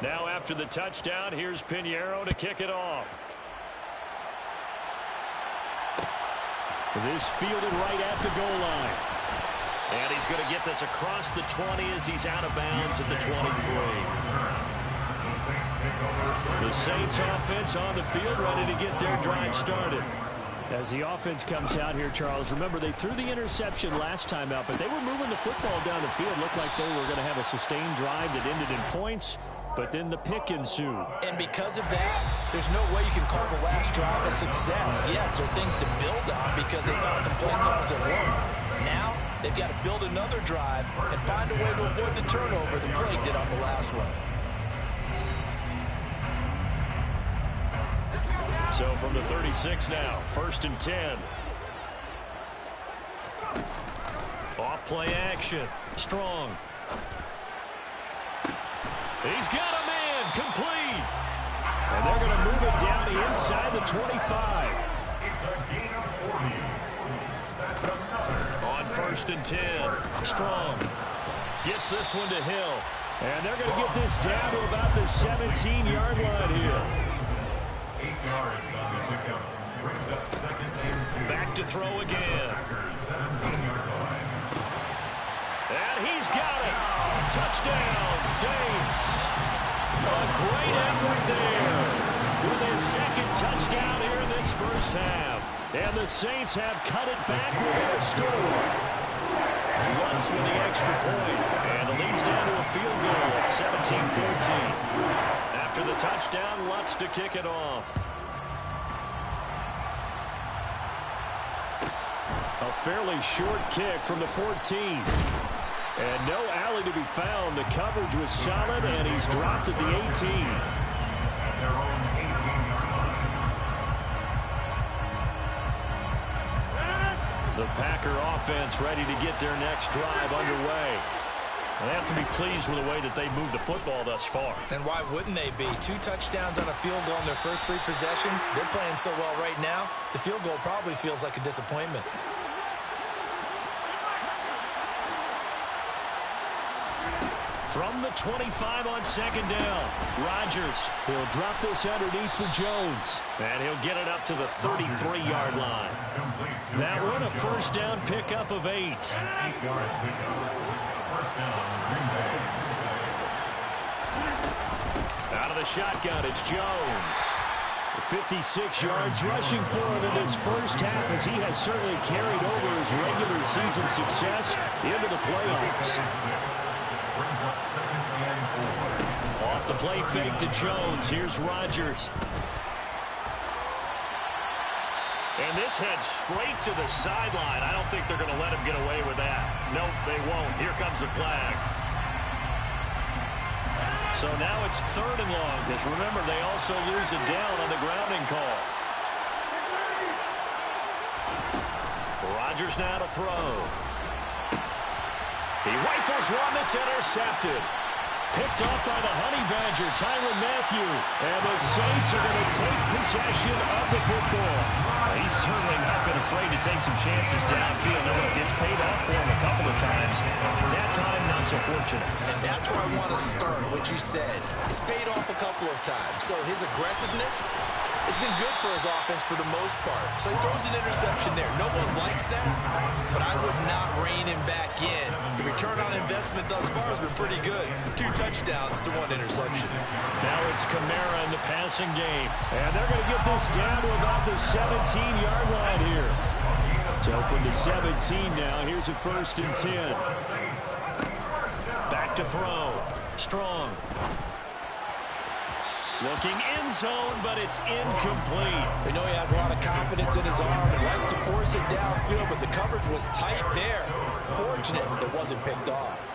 Now after the touchdown, here's Pinheiro to kick it off. This fielded right at the goal line. And he's going to get this across the 20 as he's out of bounds at the 23. The Saints offense on the field ready to get their drive started. As the offense comes out here, Charles, remember they threw the interception last time out, but they were moving the football down the field. Looked like they were going to have a sustained drive that ended in points, but then the pick ensued. And because of that, there's no way you can call the last drive a success. Yes, there are things to build on because they found some play calls that worked. Now, they've got to build another drive and find a way to avoid the turnover the play did on the last one. So from the 36 now, 1st and 10. Off play action. Strong. He's got a man complete. And they're going to move it down the inside the 25. On 1st and 10. Strong. Gets this one to Hill. And they're going to get this down to about the 17-yard line here. 8 yards on the pickup. Brings up 2nd and 2. Back to throw again. 17-yard line. And he's got it. Touchdown, Saints. A great effort there. With his 2nd touchdown here in this first half. And the Saints have cut it back with a score. Lutz with the extra point. And it leads down to a field goal at 17-14. After the touchdown, Lutz to kick it off. A fairly short kick from the 14. And no alley to be found. The coverage was solid, and he's dropped at the 18. At their own 18-yard line. The Packer offense ready to get their next drive underway. They have to be pleased with the way that they moved the football thus far. And why wouldn't they be? 2 touchdowns on a field goal in their first 3 possessions. They're playing so well right now, the field goal probably feels like a disappointment. From the 25 on 2nd down, Rodgers. He'll drop this underneath for Jones. And he'll get it up to the 33-yard line. That one a 1st down pickup of 8. 8-yard pickup. 1st down, Green Bay. Out of the shotgun, it's Jones. 56 yards rushing for him in this first half as he has certainly carried over his regular season success into the playoffs. Off the play fake to Jones. Here's Rodgers. And this heads straight to the sideline. I don't think they're going to let him get away with that. Nope, they won't. Here comes the flag. So now it's 3rd and long, because remember, they also lose it down on the grounding call. Rodgers now to throw. He rifles one that's intercepted. Picked off by the Honey Badger, Tyrann Mathieu. And the Saints are going to take possession of the football. He's certainly not been afraid to take some chances downfield. And look, it's paid off for him a couple of times. That time, not so fortunate. And that's where I want to start, what you said. It's paid off a couple of times. So his aggressiveness has been good for his offense for the most part. So he throws an interception there. No one likes that, but I would not rein him back in. The return on investment thus far has been pretty good. 2 touchdowns to 1 interception. Now it's Kamara in the passing game. And they're going to get this down to about the 17-yard line here. So from the 17 now, here's a 1st and 10. Back to throw. Strong. Looking end zone, but it's incomplete. We know he has a lot of confidence in his arm and likes to force it downfield, but the coverage was tight there. Fortunate it wasn't picked off.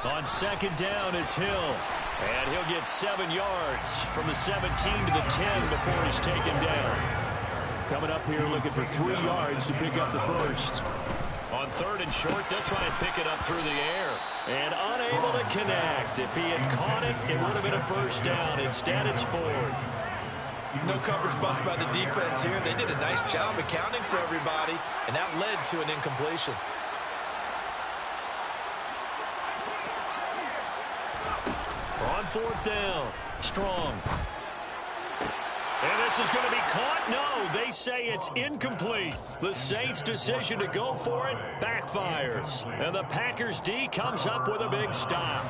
On 2nd down, it's Hill. And he'll get 7 yards from the 17 to the 10 before he's taken down. Coming up here looking for 3 yards to pick up the first. On 3rd and short, they'll try and pick it up through the air. And unable to connect. If he had caught it, it would have been a 1st down. Instead, it's 4th. No coverage bust by the defense here. They did a nice job accounting for everybody, and that led to an incompletion. On fourth down, Strong. And this is going to be caught. No, they say it's incomplete. The Saints' decision to go for it backfires. And the Packers D comes up with a big stop.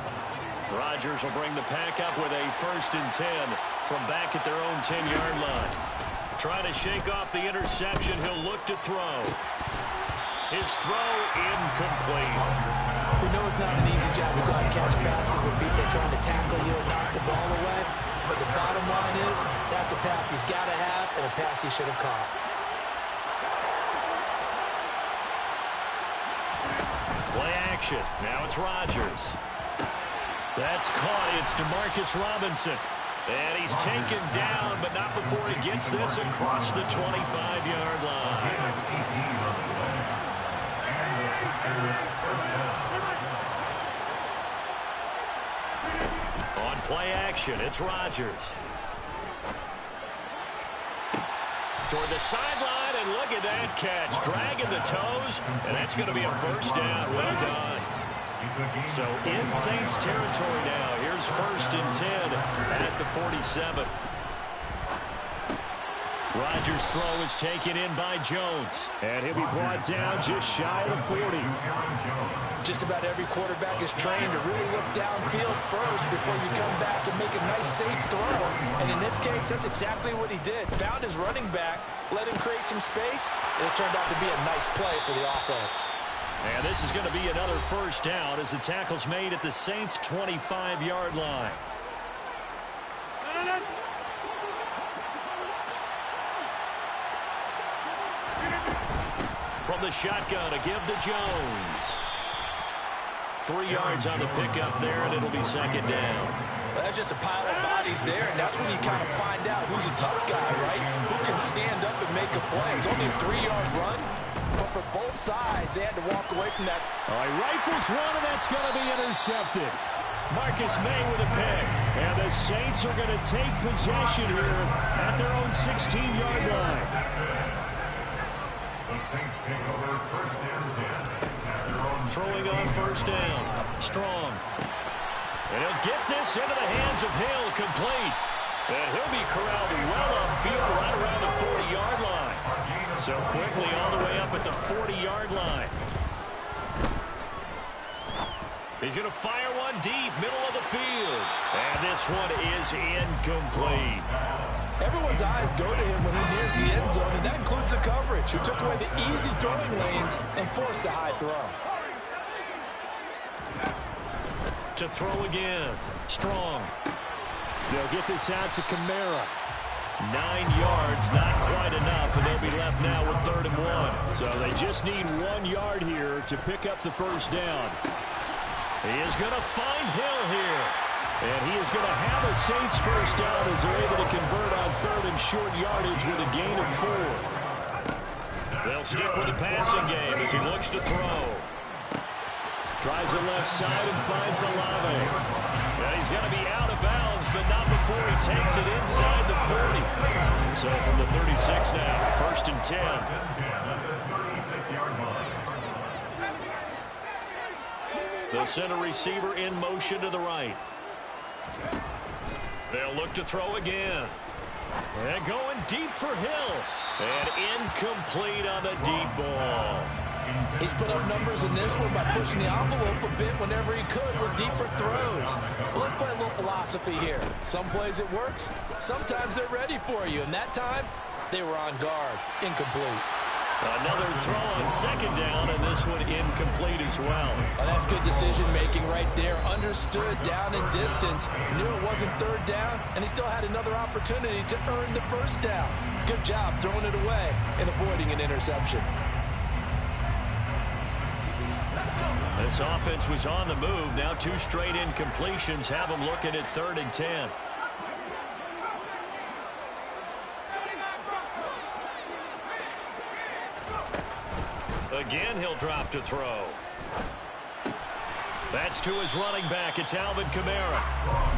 Rodgers will bring the pack up with a 1st and 10 from back at their own 10-yard line. Trying to shake off the interception. He'll look to throw. His throw incomplete. We know it's not an easy job to go out and catch passes when people are trying to tackle you and knock the ball away. But the bottom line is, that's a pass he's got to have and a pass he should have caught. Play action. Now it's Rodgers. That's caught. It's DeMarcus Robinson. And he's taken down, but not before he gets this across the 25-yard line. On play action, it's Rodgers. Toward the sideline, and look at that catch. Dragging the toes, and that's going to be a 1st down. Well done. So in Saints territory now. Here's 1st and 10 at the 47. Rodgers' throw is taken in by Jones. And he'll be brought down just shy of the 40. Just about every quarterback is trained to really look downfield first before you come back and make a nice, safe throw. And in this case, that's exactly what he did. Found his running back, let him create some space, and it turned out to be a nice play for the offense. And this is going to be another 1st down as the tackle's made at the Saints' 25-yard line. From the shotgun, a give to Jones. 3 yards on the pickup there, and it'll be 2nd down. Well, that's just a pile of bodies there, and that's when you kind of find out who's a tough guy, right? Who can stand up and make a play. It's only a 3-yard run, but for both sides, they had to walk away from that. All right, rifles one, and that's going to be intercepted. Marcus May with a pick, and the Saints are going to take possession here at their own 16-yard line. The Saints take over 1st and 10. Throwing on 1st down. Strong. And he'll get this into the hands of Hill, complete. And he'll be corralled well upfield right around the 40-yard line. So quickly all the way up at the 40-yard line. He's going to fire one deep, middle of the field. And this one is incomplete. Everyone's eyes go to him when he nears the end zone, and that includes the coverage, who took away the easy throwing lanes and forced a high throw. To throw again. Strong. They'll get this out to Kamara. 9 yards, not quite enough, and they'll be left now with 3rd and 1. So they just need 1 yard here to pick up the 1st down. He is going to find Hill here. And he is going to have a Saints 1st down as they're able to convert on 3rd and short yardage with a gain of 4. They'll stick with the passing game as he looks to throw. Tries the left side and finds Olave. And he's going to be out of bounds, but not before he takes it inside the 40. So from the 36 now, 1st and 10. The center receiver in motion to the right. They'll look to throw again. And going deep for Hill. And incomplete on the deep ball. He's put up numbers in this one by pushing the envelope a bit whenever he could with deeper throws. Well, let's play a little philosophy here. Some plays it works. Sometimes they're ready for you. And that time, they were on guard. Incomplete. Another throw on 2nd down, and this one incomplete as well. Oh, that's good decision-making right there. Understood down and distance. Knew it wasn't 3rd down, and he still had another opportunity to earn the 1st down. Good job throwing it away and avoiding an interception. This offense was on the move. Now 2 straight incompletions have them looking at 3rd and 10. Again, he'll drop to throw. That's to his running back. It's Alvin Kamara.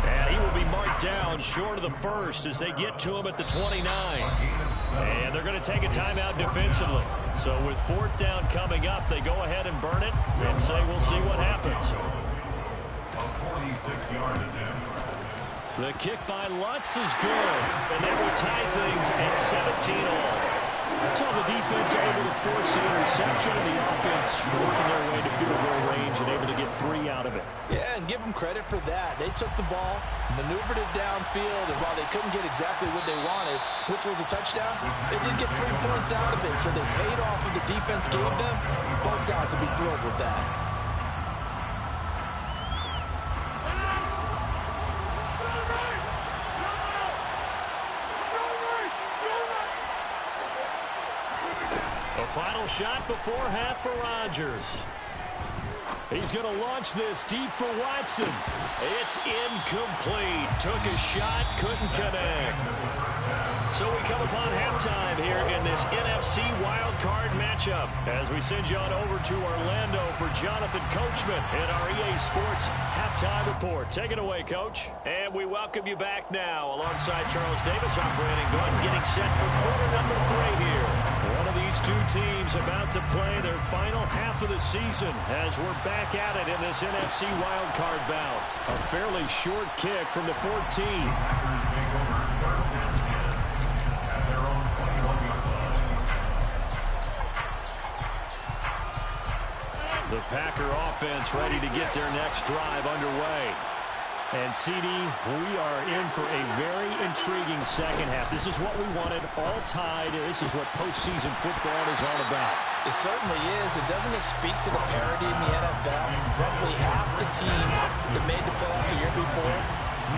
And he will be marked down short of the 1st as they get to him at the 29. And they're going to take a timeout defensively. So with 4th down coming up, they go ahead and burn it and say we'll see what happens. 26-yard attempt. The kick by Lutz is good, and that will tie things at 17 all. So the defense able to force the interception, and the offense working their way to field goal range and able to get 3 out of it. Yeah, and give them credit for that. They took the ball, maneuvered it downfield, and while they couldn't get exactly what they wanted, which was a touchdown, they did get 3 points out of it, so they paid off what the defense gave them. Both sides will be thrilled with that. Final shot before half for Rodgers. He's going to launch this deep for Watson. It's incomplete. Took a shot, couldn't connect. So we come upon halftime here in this NFC wildcard matchup as we send you on over to Orlando for Jonathan Coachman in our EA Sports Halftime Report. Take it away, Coach. And we welcome you back now alongside Charles Davis. I'm Brandon Gordon getting set for quarter number 3 here. One of these two teams about to play their final half of the season as we're back at it in this NFC wildcard bout. A fairly short kick from the 14. Packers take over first and 10 at their own 21-yard line. The Packer offense ready to get their next drive underway. And, CD, we are in for a very intriguing second half. This is what we wanted, all tied. This is what postseason football is all about. It certainly is. And doesn't it speak to the parity in the NFL? Roughly half the teams that made the playoffs the year before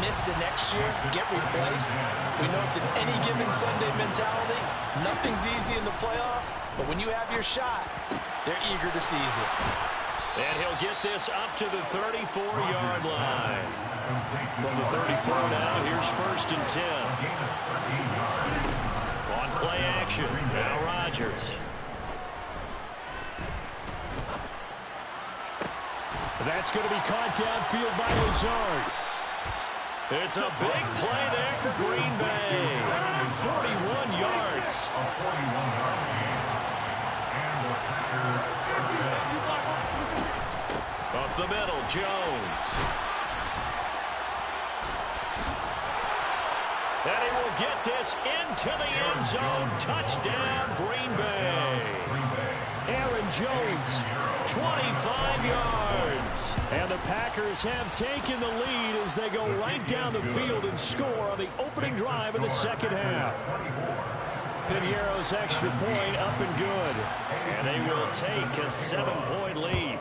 miss the next year, get replaced. We know it's an any given Sunday mentality. Nothing's easy in the playoffs, but when you have your shot, they're eager to seize it. And he'll get this up to the 34-yard line. From the 34 now, here's first and 10. On play action, now Rodgers. That's going to be caught downfield by Lazard. It's a big play there for Green Bay. 41 yards. A 41-yard gain. And the Packers up the middle, Jones. And he will get this into the end zone. Touchdown, Green Bay. Aaron Jones, 25 yards. And the Packers have taken the lead as they go right down the field and score on the opening drive of the second half. Piniero's extra point up and good. And they will take a 7-point lead.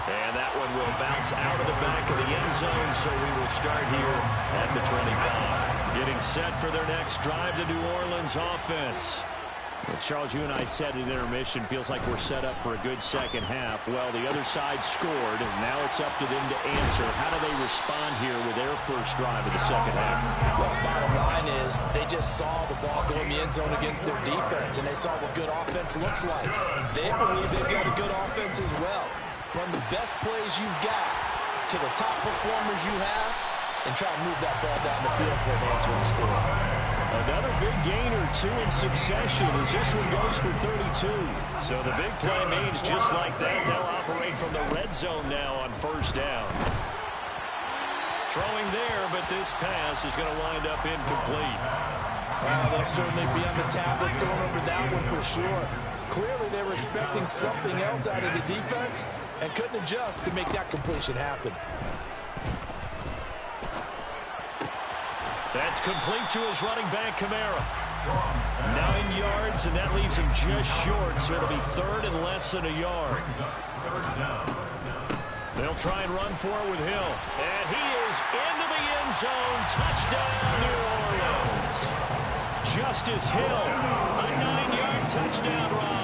And that one will bounce out of the back of the end zone, so we will start here at the 25. Getting set for their next drive, the New Orleans offense. Well, Charles, you and I said at intermission, feels like we're set up for a good second half. Well, the other side scored, and now it's up to them to answer. How do they respond here with their first drive of the second half? Well, bottom line is they just saw the ball go in the end zone against their defense, and they saw what good offense looks like. They believe they've got a good offense as well. Run the best plays you've got to the top performers you have and try to move that ball down the field for an answering score. Another big gain or 2 in succession as this one goes for 32. So the big play means just like that, they'll operate from the red zone now on first down. Throwing there, but this pass is going to wind up incomplete. They'll certainly be on the tablets going over that one for sure. Clearly, they were expecting something else out of the defense and couldn't adjust to make that completion happen. That's complete to his running back, Kamara. 9 yards, and that leaves him just short, so it'll be third and less than a yard. They'll try and run for it with Hill. And he is into the end zone. Touchdown, New Orleans. Justice Hill, a 9-yard touchdown run.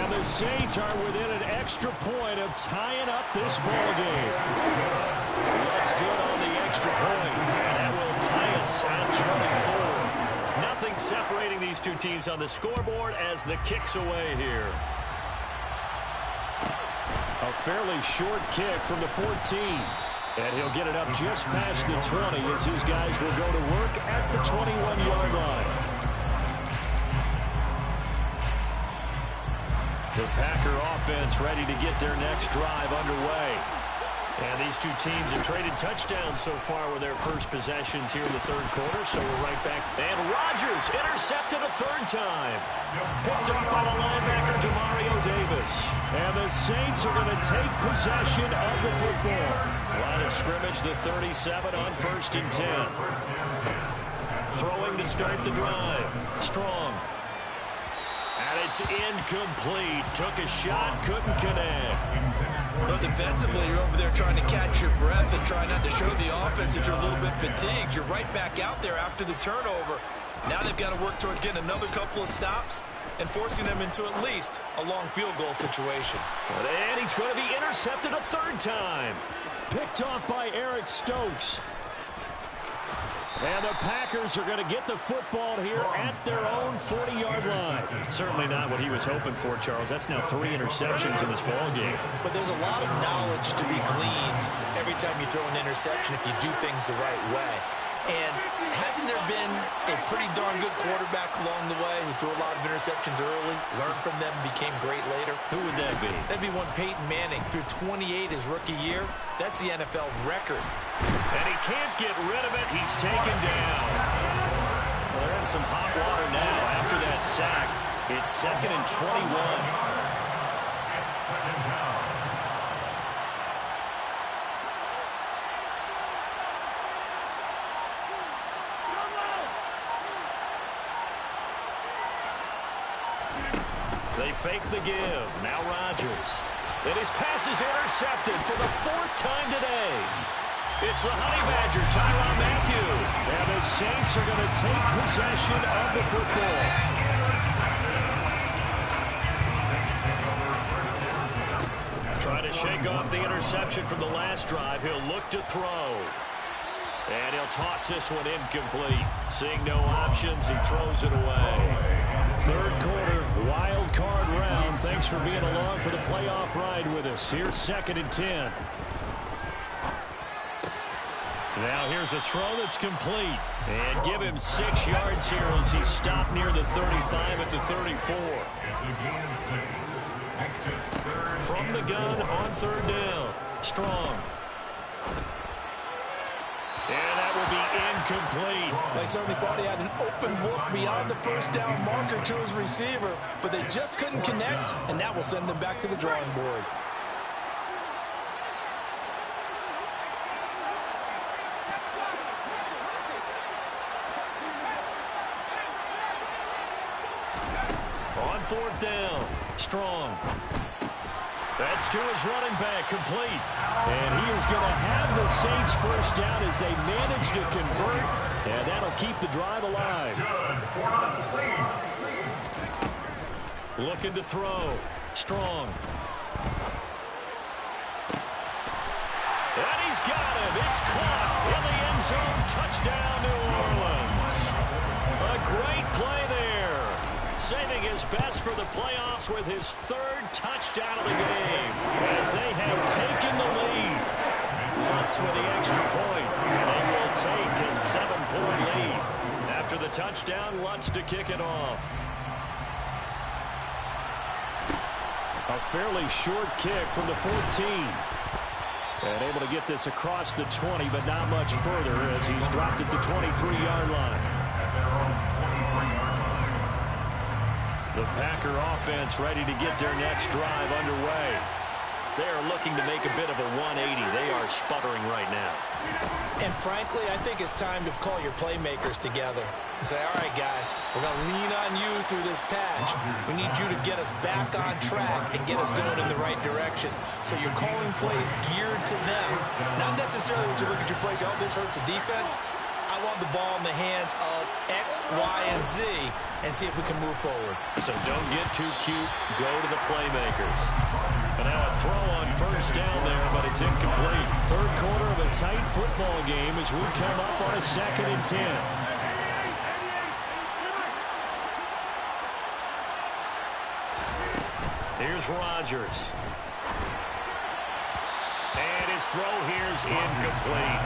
And the Saints are within an extra point of tying up this ballgame. That's good on the extra point. And that will tie us at 24. Nothing separating these two teams on the scoreboard as the kick's away here. A fairly short kick from the 14. And he'll get it up just past the 20 as his guys will go to work at the 21-yard line. The Packer offense ready to get their next drive underway. And these two teams have traded touchdowns so far with their first possessions here in the third quarter, so we're right back. And Rodgers intercepted a third time. Picked up by the linebacker, Demario Davis. And the Saints are going to take possession of the football. Line of scrimmage, the 37 on 1st and 10. Throwing to start the drive. Strong. And it's incomplete. Took a shot, couldn't connect. But defensively, you're over there trying to catch your breath and try not to show the offense that you're a little bit fatigued. You're right back out there after the turnover. Now they've got to work towards getting another couple of stops and forcing them into at least a long field goal situation. And he's going to be intercepted a third time. Picked off by Eric Stokes. And the Packers are going to get the football here at their own 40-yard line. Certainly not what he was hoping for, Charles. That's now 3 interceptions in this ballgame. But there's a lot of knowledge to be gleaned every time you throw an interception if you do things the right way. And hasn't there been a pretty darn good quarterback along the way who threw a lot of interceptions early, learned from them, became great later? Who would that be? That'd be one Peyton Manning. Threw 28 his rookie year. That's the NFL record. And he can't get rid of it. He's taken down. Well, they're in some hot water now after that sack. It's 2nd and 21. They fake the give. Now Rodgers. And his pass is intercepted for the 4th time today. It's the Honey Badger, Tyrann Mathieu. And the Saints are going to take possession of the football. Trying to shake off the interception from the last drive. He'll look to throw. And he'll toss this one incomplete. Seeing no options, he throws it away. Third quarter, wild card round. Thanks for being along for the playoff ride with us. Here's 2nd and 10. Now here's a throw that's complete. And give him 6 yards here as he stopped near the 35 at the 34. From the gun on 3rd down. Strong. And that will be incomplete. They certainly thought he had an open look beyond the first down marker to his receiver, but they just couldn't connect, and that will send them back to the drawing board. On 4th down, Strong. That's to his running back, complete. And he is going to have the Saints first down as they manage to convert. And that'll keep the drive alive. Looking to throw. Strong. And he's got him. It's caught in the end zone. Touchdown, New Orleans. A great play there. Saving his best for the playoffs with his 3rd touchdown of the game as they have taken the lead. Lutz with the extra point. They will take a 7-point lead. After the touchdown, Lutz to kick it off. A fairly short kick from the 14. And able to get this across the 20, but not much further as he's dropped it to 23-yard line. The Packer offense ready to get their next drive underway. They are looking to make a bit of a 180. They are sputtering right now. And frankly, I think it's time to call your playmakers together and say, all right, guys, we're going to lean on you through this patch. We need you to get us back on track and get us going in the right direction. So you're calling plays geared to them. Not necessarily when you look at your plays, oh, this hurts the defense. I want the ball in the hands of X, Y, and Z and see if we can move forward. So don't get too cute. Go to the playmakers. And now a throw on 1st down there, but it's incomplete. Third quarter of a tight football game as we come up on a 2nd and 10. Here's Rodgers. And his throw here's incomplete.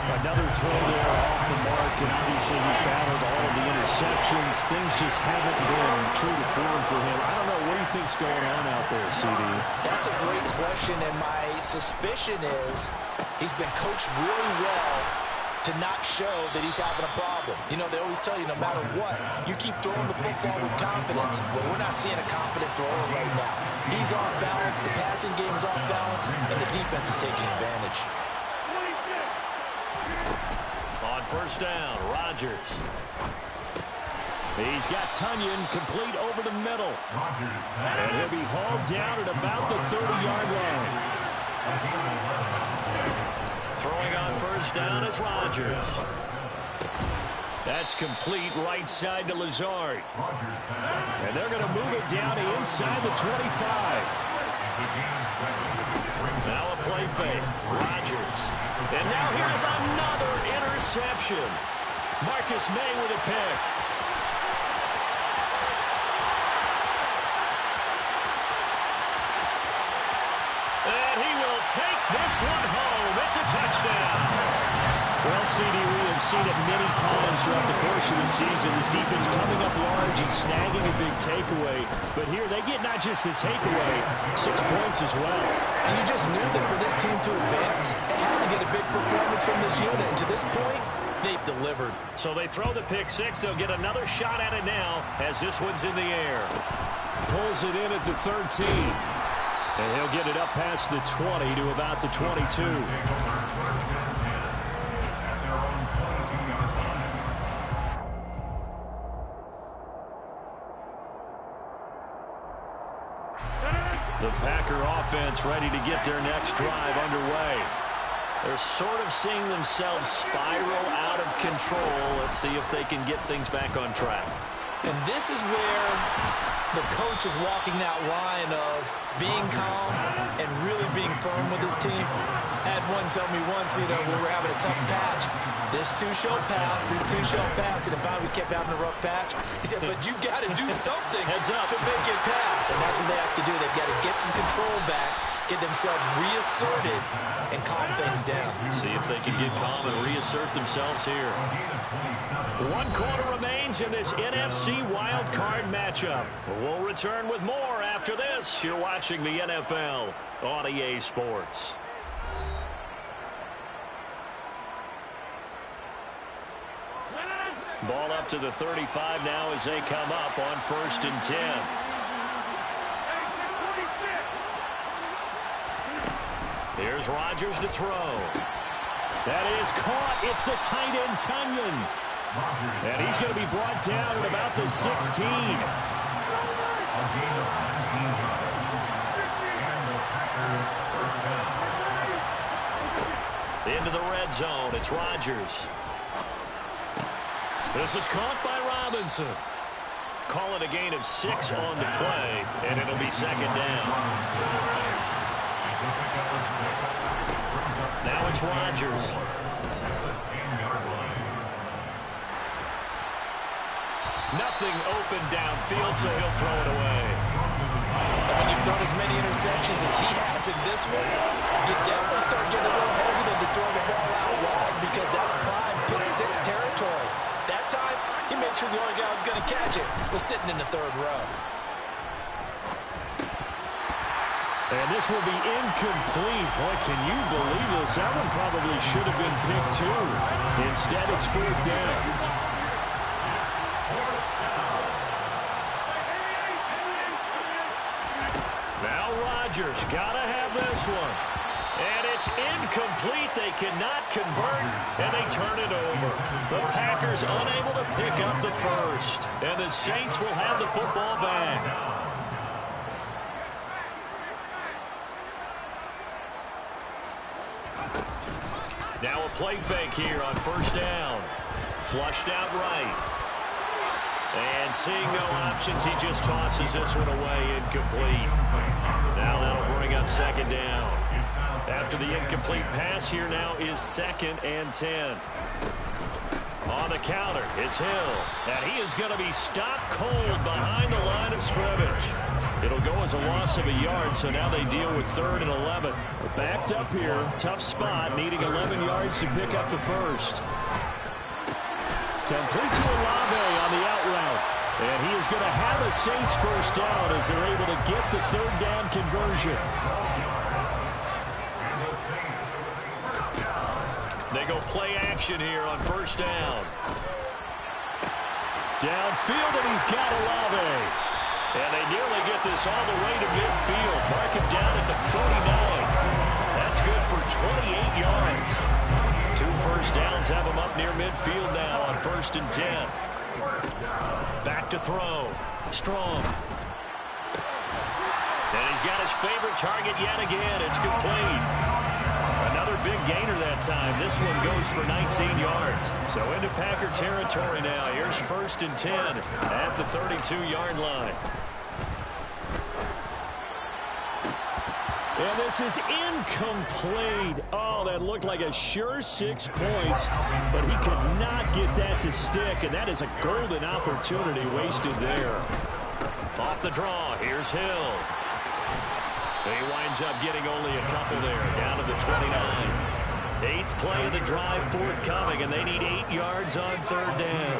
Another throw there off the mark, and obviously he's battled all of the interceptions. Things just haven't been true to form for him. I don't know, what do you think's going on out there, CD? That's a great question, and my suspicion is he's been coached really well to not show that he's having a problem. You know, they always tell you no matter what, you keep throwing the football with confidence. Well, we're not seeing a confident thrower right now. He's off balance, the passing game's off balance, and the defense is taking advantage. On first down, Rodgers. He's got Tunyon complete over the middle. And he'll be hauled down at about the 30-yard line. Throwing on first down is Rodgers. That's complete right side to Lazard. And they're going to move it down to inside the 25. Now a play fake. Rodgers. And now here's another interception. Marcus May with a pick. And he will take this one home. It's a touchdown. Well, CD, we have seen it many times throughout the course of the season. This defense coming up large and snagging a big takeaway. But here they get not just the takeaway, 6 points as well. And you just knew that for this team to advance, they had to get a big performance from this unit. And to this point, they've delivered. So they throw the pick six. They'll get another shot at it now as this one's in the air. Pulls it in at the 13. And he'll get it up past the 20 to about the 22. The Packer offense ready to get their next drive underway. They're sort of seeing themselves spiral out of control. Let's see if they can get things back on track. And this is where the coach is walking that line of being calm and really being firm with his team. I had one tell me once, you know, when we were having a tough patch, this too shall pass, this too shall pass. And if we kept having a rough patch, he said, but you got to do something to make it pass. And that's what they have to do. They've got to get some control back, get themselves reasserted, and calm things down. See if they can get calm and reassert themselves here. 1 quarter remains in this NFC wildcard matchup. We'll return with more after this. You're watching the NFL on EA Sports. Ball up to the 35 now as they come up on 1st and 10. Here's Rodgers to throw. That is caught. It's the tight end, Tunyon. And he's going to be brought down at about the 16. Into the red zone. It's Rodgers. This is caught by Robinson. Call it a gain of 6 on the play, and it'll be 2nd down. Now it's Rodgers. Nothing open downfield, so he'll throw it away. And when you've thrown as many interceptions as he has in this one, you definitely start getting a little hesitant to throw the ball out wide because that's prime pick 6 territory. That time, he made sure the only guy who was going to catch it was sitting in the 3rd row. And this will be incomplete. Boy, can you believe this? That one probably should have been picked 2. Instead, it's 4th down. Now Rodgers got to have this one. And it's incomplete. They cannot convert, and they turn it over. The Packers unable to pick up the first. And the Saints will have the football back. Now a play fake here on 1st down. Flushed out right. And seeing no options, he just tosses this one away, incomplete. Now that'll bring up 2nd down. After the incomplete pass, here now is 2nd and 10. On the counter, it's Hill. And he is going to be stopped cold behind the line of scrimmage. It'll go as a loss of a yard, so now they deal with 3rd and 11. We're backed up here. Tough spot, needing 11 yards to pick up the first. Complete to Olave on the out route. And he is going to have a Saints first down as they're able to get the 3rd down conversion. They go play action here on first down. Downfield, and he's got Olave. And they nearly get this all the way to midfield. Mark him down at the 49. That's good for 28 yards. 2 first downs have him up near midfield now on 1st and 10. Back to throw. Strong. And he's got his favorite target yet again. It's complete. Another big gainer that time. This one goes for 19 yards. So into Packer territory now. Here's 1st and 10 at the 32-yard line. And this is incomplete. Oh, that looked like a sure 6 points, but he could not get that to stick, and that is a golden opportunity wasted there. Off the draw, here's Hill. He winds up getting only a couple there, down to the 29. 8th play of the drive forthcoming, and they need 8 yards on 3rd down.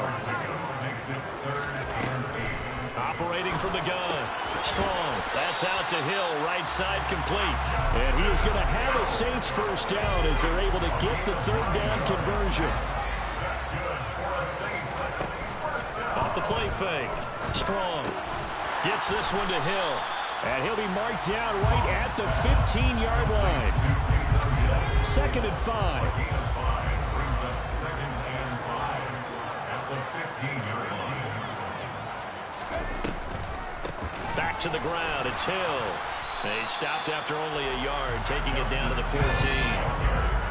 Operating from the gun. Strong. That's out to Hill. Right side complete. And he is going to have a Saints first down as they're able to get the 3rd down conversion. Off the play fake. Strong. Gets this one to Hill. And he'll be marked down right at the 15-yard line. 2nd and 5. Brings up 2nd and 5 at the 15-yard line. Back to the ground. It's Hill. And he stopped after only a yard, taking it down to the 14.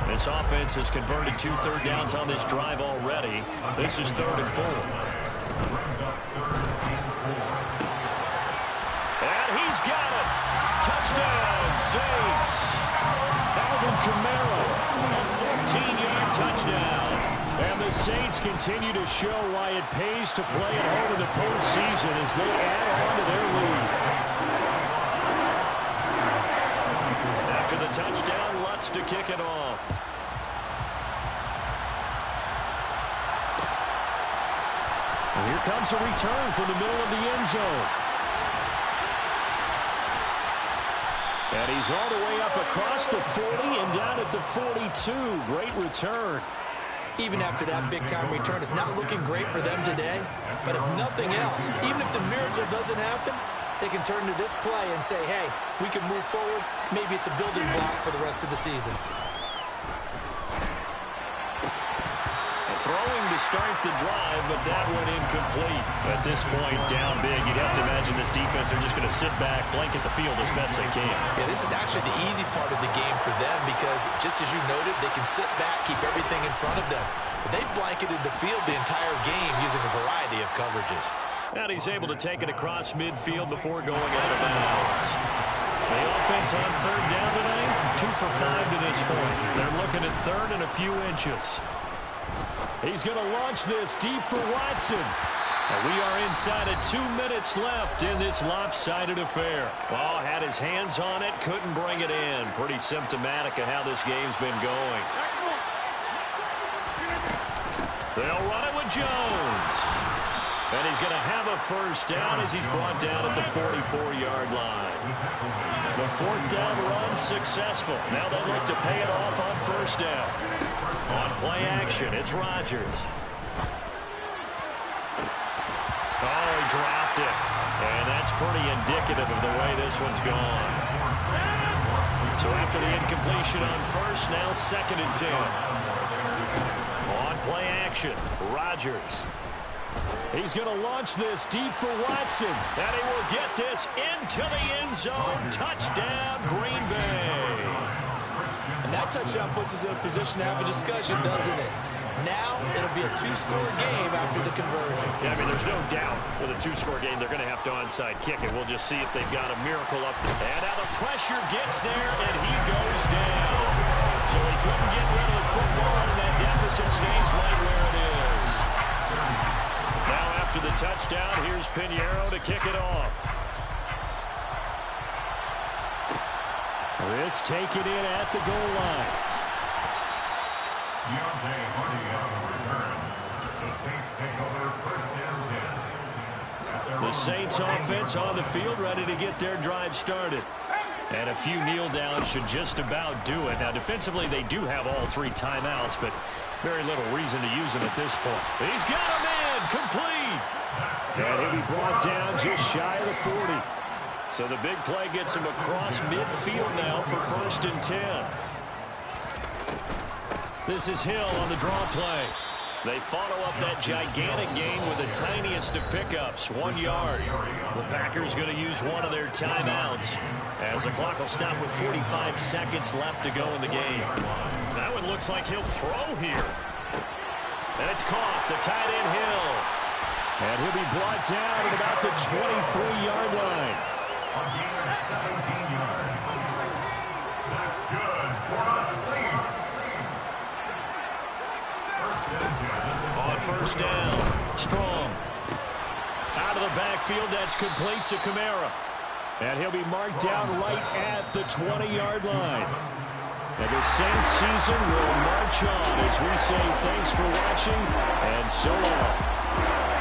This offense has converted 2 third downs on this drive already. This is 3rd and 4. And he's got it. Touchdown, Saints. Alvin Kamara, a 14-yard touchdown. And the Saints continue to show why it pays to play at home in the postseason as they add on to their lead. After the touchdown, Lutz to kick it off. And here comes a return from the middle of the end zone. And he's all the way up across the 40 and down at the 42. Great return. Even after that big-time return, it's not looking great for them today. But if nothing else, even if the miracle doesn't happen, they can turn to this play and say, hey, we can move forward. Maybe it's a building block for the rest of the season. Throwing to start the drive, but that one incomplete. At this point, down big, you'd have to imagine this defense are just going to sit back, blanket the field as best they can. Yeah, this is actually the easy part of the game for them because, just as you noted, they can sit back, keep everything in front of them. But they've blanketed the field the entire game using a variety of coverages. And he's able to take it across midfield before going out of bounds. The offense on 3rd down tonight, 2 for 5 to this point. They're looking at 3rd and a few inches. He's going to launch this deep for Watson. And we are inside of 2 minutes left in this lopsided affair. Oh, had his hands on it, couldn't bring it in. Pretty symptomatic of how this game's been going. They'll run it with Jones. And he's going to have a first down as he's brought down at the 44-yard line. The 4th down run successful. Now they look to pay it off on 1st down. On play action, it's Rodgers. Oh, he dropped it. And that's pretty indicative of the way this one's gone. So after the incompletion on 1st, now 2nd and 10. On play action, Rodgers. He's going to launch this deep for Watson. And he will get this into the end zone. Touchdown, Green Bay. And that touchdown puts us in a position to have a discussion, doesn't it? Now, it'll be a 2-score game after the conversion. Yeah, I mean, there's no doubt with a 2-score game, they're going to have to onside kick it. We'll just see if they've got a miracle up there. And now the pressure gets there, and he goes down. So he couldn't get rid of the football, and that deficit stays right where it is. Now after the touchdown, here's Pinheiro to kick it off. This taken in at the goal line. Deontay Hardy on the return. The Saints take over first and 10. The Saints offense on the field, ready to get their drive started. And a few kneel downs should just about do it. Now, defensively, they do have all 3 timeouts, but very little reason to use them at this point. He's got him in, complete. And he'll be brought down just shy of the 40. So the big play gets him across midfield now for first and 10. This is Hill on the draw play. They follow up that gigantic gain with the tiniest of pickups, 1 yard. The Packers going to use one of their timeouts as the clock will stop with 45 seconds left to go in the game. That one looks like he'll throw here. And it's caught, the tight end Hill. And he'll be brought down at about the 23-yard line. A gain of 17 yards. That's good for the Saints. On first down, Strong. Out of the backfield, that's complete to Kamara. And he'll be marked down right at the 20-yard line. And the Saints season will march on as we say thanks for watching and so long.